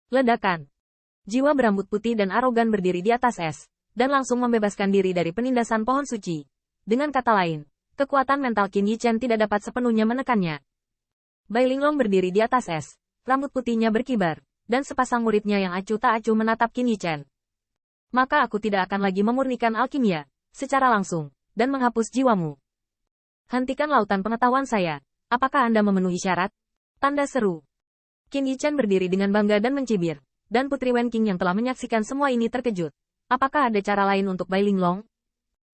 Ledakan. Jiwa berambut putih dan arogan berdiri di atas es, dan langsung membebaskan diri dari penindasan pohon suci. Dengan kata lain, kekuatan mental Qin Yichen tidak dapat sepenuhnya menekannya. Bai Linglong berdiri di atas es, rambut putihnya berkibar, dan sepasang muridnya yang acuh tak acuh menatap Qin Yichen. Maka aku tidak akan lagi memurnikan alkimia, secara langsung, dan menghapus jiwamu. Hentikan lautan pengetahuan saya. Apakah Anda memenuhi syarat? Tanda seru. Qin Yichen berdiri dengan bangga dan mencibir, dan Putri Wenqing yang telah menyaksikan semua ini terkejut. Apakah ada cara lain untuk Bai Linglong?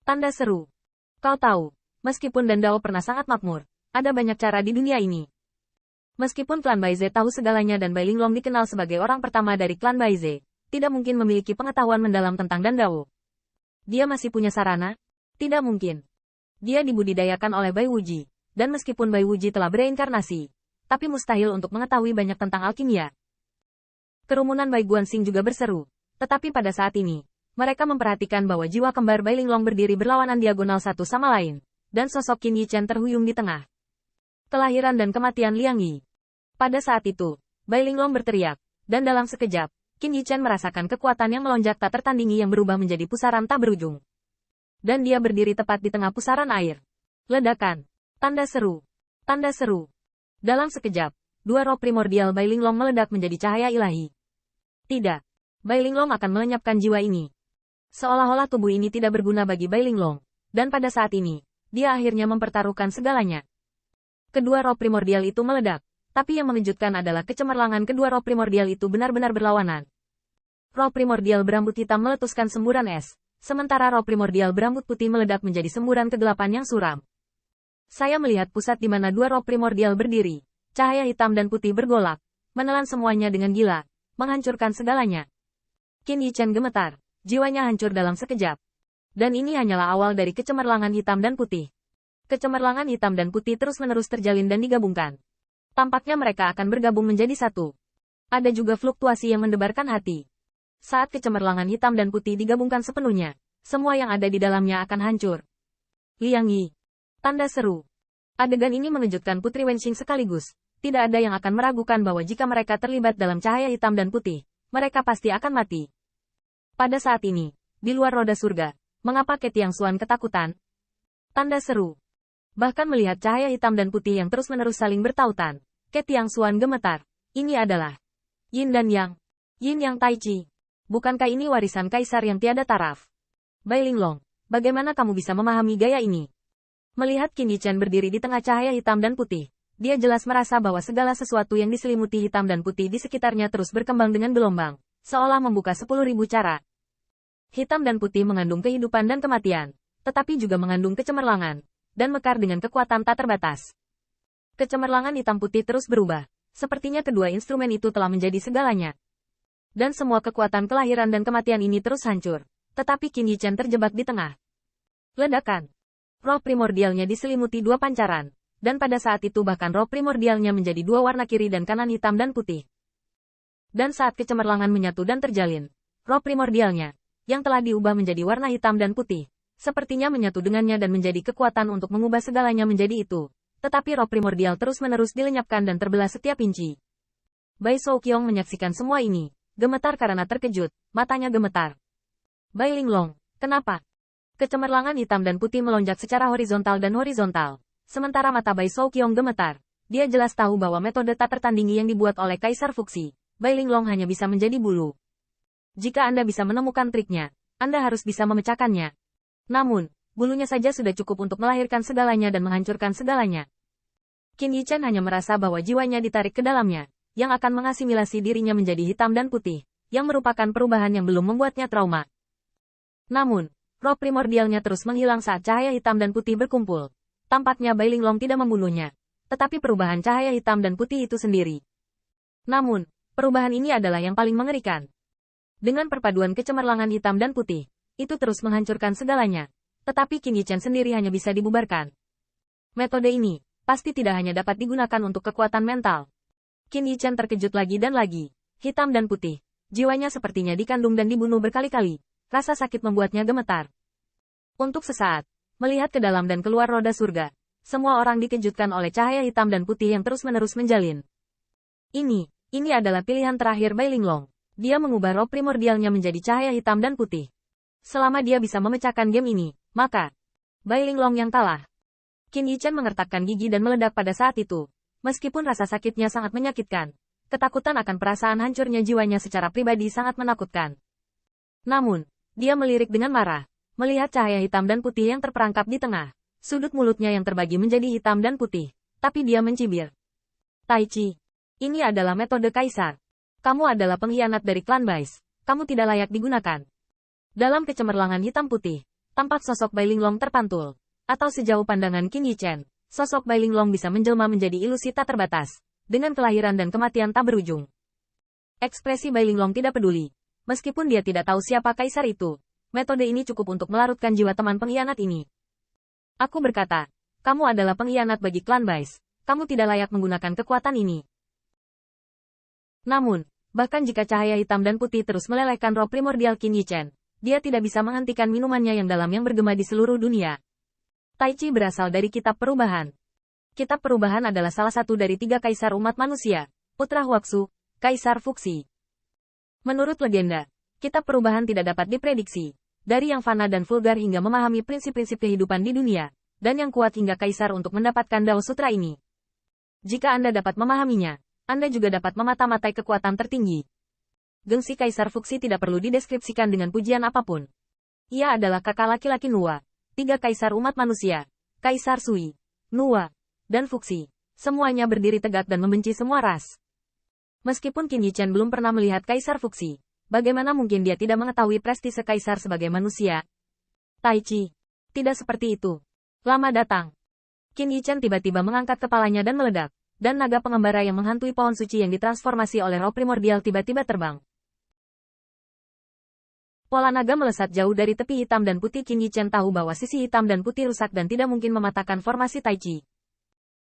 Tanda seru. Kau tahu, meskipun Dandao pernah sangat makmur, ada banyak cara di dunia ini. Meskipun klan Baize tahu segalanya dan Bai Linglong dikenal sebagai orang pertama dari klan Baize, tidak mungkin memiliki pengetahuan mendalam tentang Dandao. Dia masih punya sarana? Tidak mungkin. Dia dibudidayakan oleh Bai Wuji, dan meskipun Bai Wuji telah bereinkarnasi, tapi mustahil untuk mengetahui banyak tentang alkimia. Kerumunan Bai Guanxing juga berseru, tetapi pada saat ini, mereka memperhatikan bahwa jiwa kembar Bai Linglong berdiri berlawanan diagonal satu sama lain, dan sosok Qin Yichen terhuyung di tengah. Kelahiran dan kematian Liang Yi. Pada saat itu, Bai Linglong berteriak, dan dalam sekejap, Qin Yichen merasakan kekuatan yang melonjak tak tertandingi yang berubah menjadi pusaran tak berujung. Dan dia berdiri tepat di tengah pusaran air. Ledakan. Tanda seru. Tanda seru. Dalam sekejap, dua roh primordial Bai Linglong meledak menjadi cahaya ilahi. Tidak. Bai Linglong akan melenyapkan jiwa ini. Seolah-olah tubuh ini tidak berguna bagi Bai Linglong, dan pada saat ini, dia akhirnya mempertaruhkan segalanya. Kedua roh primordial itu meledak, tapi yang mengejutkan adalah kecemerlangan kedua roh primordial itu benar-benar berlawanan. Roh primordial berambut hitam meletuskan semburan es, sementara roh primordial berambut putih meledak menjadi semburan kegelapan yang suram. Saya melihat pusat di mana dua roh primordial berdiri, cahaya hitam dan putih bergolak, menelan semuanya dengan gila, menghancurkan segalanya. Qin Yichen gemetar. Jiwanya hancur dalam sekejap. Dan ini hanyalah awal dari kecemerlangan hitam dan putih. Kecemerlangan hitam dan putih terus-menerus terjalin dan digabungkan. Tampaknya mereka akan bergabung menjadi satu. Ada juga fluktuasi yang mendebarkan hati. Saat kecemerlangan hitam dan putih digabungkan sepenuhnya, semua yang ada di dalamnya akan hancur. Liang Yi. Tanda seru. Adegan ini mengejutkan Putri Wenqing sekaligus. Tidak ada yang akan meragukan bahwa jika mereka terlibat dalam cahaya hitam dan putih, mereka pasti akan mati. Pada saat ini, di luar roda surga, mengapa Ke Tiangxuan ketakutan? Tanda seru. Bahkan melihat cahaya hitam dan putih yang terus-menerus saling bertautan, Ke Tiangxuan gemetar. Ini adalah Yin dan Yang. Yin Yang Tai Chi. Bukankah ini warisan kaisar yang tiada taraf? Bai Linglong, bagaimana kamu bisa memahami gaya ini? Melihat Qin Yichen berdiri di tengah cahaya hitam dan putih, dia jelas merasa bahwa segala sesuatu yang diselimuti hitam dan putih di sekitarnya terus berkembang dengan gelombang. Seolah membuka 10.000 cara. Hitam dan putih mengandung kehidupan dan kematian, tetapi juga mengandung kecemerlangan, dan mekar dengan kekuatan tak terbatas. Kecemerlangan hitam putih terus berubah, sepertinya kedua instrumen itu telah menjadi segalanya. Dan semua kekuatan kelahiran dan kematian ini terus hancur, tetapi Qin Yichen terjebak di tengah. Ledakan. Roh primordialnya diselimuti dua pancaran, dan pada saat itu bahkan roh primordialnya menjadi dua warna kiri dan kanan hitam dan putih. Dan saat kecemerlangan menyatu dan terjalin, roh primordialnya, yang telah diubah menjadi warna hitam dan putih, sepertinya menyatu dengannya dan menjadi kekuatan untuk mengubah segalanya menjadi itu. Tetapi roh primordial terus-menerus dilenyapkan dan terbelah setiap inci. Bai Shouqiong menyaksikan semua ini, gemetar karena terkejut, matanya gemetar. Bai Linglong, kenapa? Kecemerlangan hitam dan putih melonjak secara horizontal dan horizontal, sementara mata Bai Shouqiong gemetar. Dia jelas tahu bahwa metode tak tertandingi yang dibuat oleh Kaisar Fuxi, Bai Linglong hanya bisa menjadi bulu. Jika Anda bisa menemukan triknya, Anda harus bisa memecahkannya. Namun, bulunya saja sudah cukup untuk melahirkan segalanya dan menghancurkan segalanya. Qin Yichen hanya merasa bahwa jiwanya ditarik ke dalamnya, yang akan mengasimilasi dirinya menjadi hitam dan putih, yang merupakan perubahan yang belum membuatnya trauma. Namun, roh primordialnya terus menghilang saat cahaya hitam dan putih berkumpul. Tampaknya Bai Linglong tidak membunuhnya, tetapi perubahan cahaya hitam dan putih itu sendiri. Namun, perubahan ini adalah yang paling mengerikan. Dengan perpaduan kecemerlangan hitam dan putih, itu terus menghancurkan segalanya. Tetapi Qin Yichen sendiri hanya bisa dibubarkan. Metode ini, pasti tidak hanya dapat digunakan untuk kekuatan mental. Qin Yichen terkejut lagi dan lagi. Hitam dan putih. Jiwanya sepertinya dikandung dan dibunuh berkali-kali. Rasa sakit membuatnya gemetar. Untuk sesaat, melihat ke dalam dan keluar roda surga, semua orang dikejutkan oleh cahaya hitam dan putih yang terus-menerus menjalin. Ini adalah pilihan terakhir Bai Linglong. Dia mengubah roh primordialnya menjadi cahaya hitam dan putih. Selama dia bisa memecahkan game ini, maka Bai Linglong yang kalah. Qin Yichen mengertakkan gigi dan meledak pada saat itu. Meskipun rasa sakitnya sangat menyakitkan, ketakutan akan perasaan hancurnya jiwanya secara pribadi sangat menakutkan. Namun, dia melirik dengan marah, melihat cahaya hitam dan putih yang terperangkap di tengah. Sudut mulutnya yang terbagi menjadi hitam dan putih, tapi dia mencibir. Tai Chi, ini adalah metode kaisar. Kamu adalah pengkhianat dari klan Bais. Kamu tidak layak digunakan. Dalam kecemerlangan hitam putih, tampak sosok Bai Linglong terpantul. Atau sejauh pandangan Qin Yichen, sosok Bai Linglong bisa menjelma menjadi ilusi tak terbatas, dengan kelahiran dan kematian tak berujung. Ekspresi Bai Linglong tidak peduli. Meskipun dia tidak tahu siapa kaisar itu, metode ini cukup untuk melarutkan jiwa teman pengkhianat ini. Aku berkata, kamu adalah pengkhianat bagi klan Bais. Kamu tidak layak menggunakan kekuatan ini. Namun, bahkan jika cahaya hitam dan putih terus melelehkan roh primordial Qin Yichen, dia tidak bisa menghentikan minumannya yang dalam yang bergema di seluruh dunia. Tai Chi berasal dari Kitab Perubahan. Kitab Perubahan adalah salah satu dari 3 kaisar umat manusia, Putra Huaxu, Kaisar Fuxi. Menurut legenda, Kitab Perubahan tidak dapat diprediksi, dari yang fana dan vulgar hingga memahami prinsip-prinsip kehidupan di dunia, dan yang kuat hingga kaisar untuk mendapatkan Dao Sutra ini. Jika Anda dapat memahaminya, Anda juga dapat memata-matai kekuatan tertinggi. Gengsi Kaisar Fuxi tidak perlu dideskripsikan dengan pujian apapun. Ia adalah kakak laki-laki Nuwa. 3 kaisar umat manusia, Kaisar Sui, Nuwa, dan Fuxi, semuanya berdiri tegak dan membenci semua ras. Meskipun Qin Yichen belum pernah melihat Kaisar Fuxi, bagaimana mungkin dia tidak mengetahui prestise kaisar sebagai manusia? Tai Chi, tidak seperti itu. Lama datang. Qin Yichen tiba-tiba mengangkat kepalanya dan meledak, dan naga pengembara yang menghantui pohon suci yang ditransformasi oleh roh primordial tiba-tiba terbang. Pola naga melesat jauh dari tepi hitam dan putih. Qin Yichen tahu bahwa sisi hitam dan putih rusak dan tidak mungkin mematahkan formasi Tai Chi.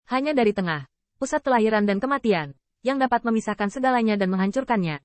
Hanya dari tengah, pusat kelahiran dan kematian, yang dapat memisahkan segalanya dan menghancurkannya.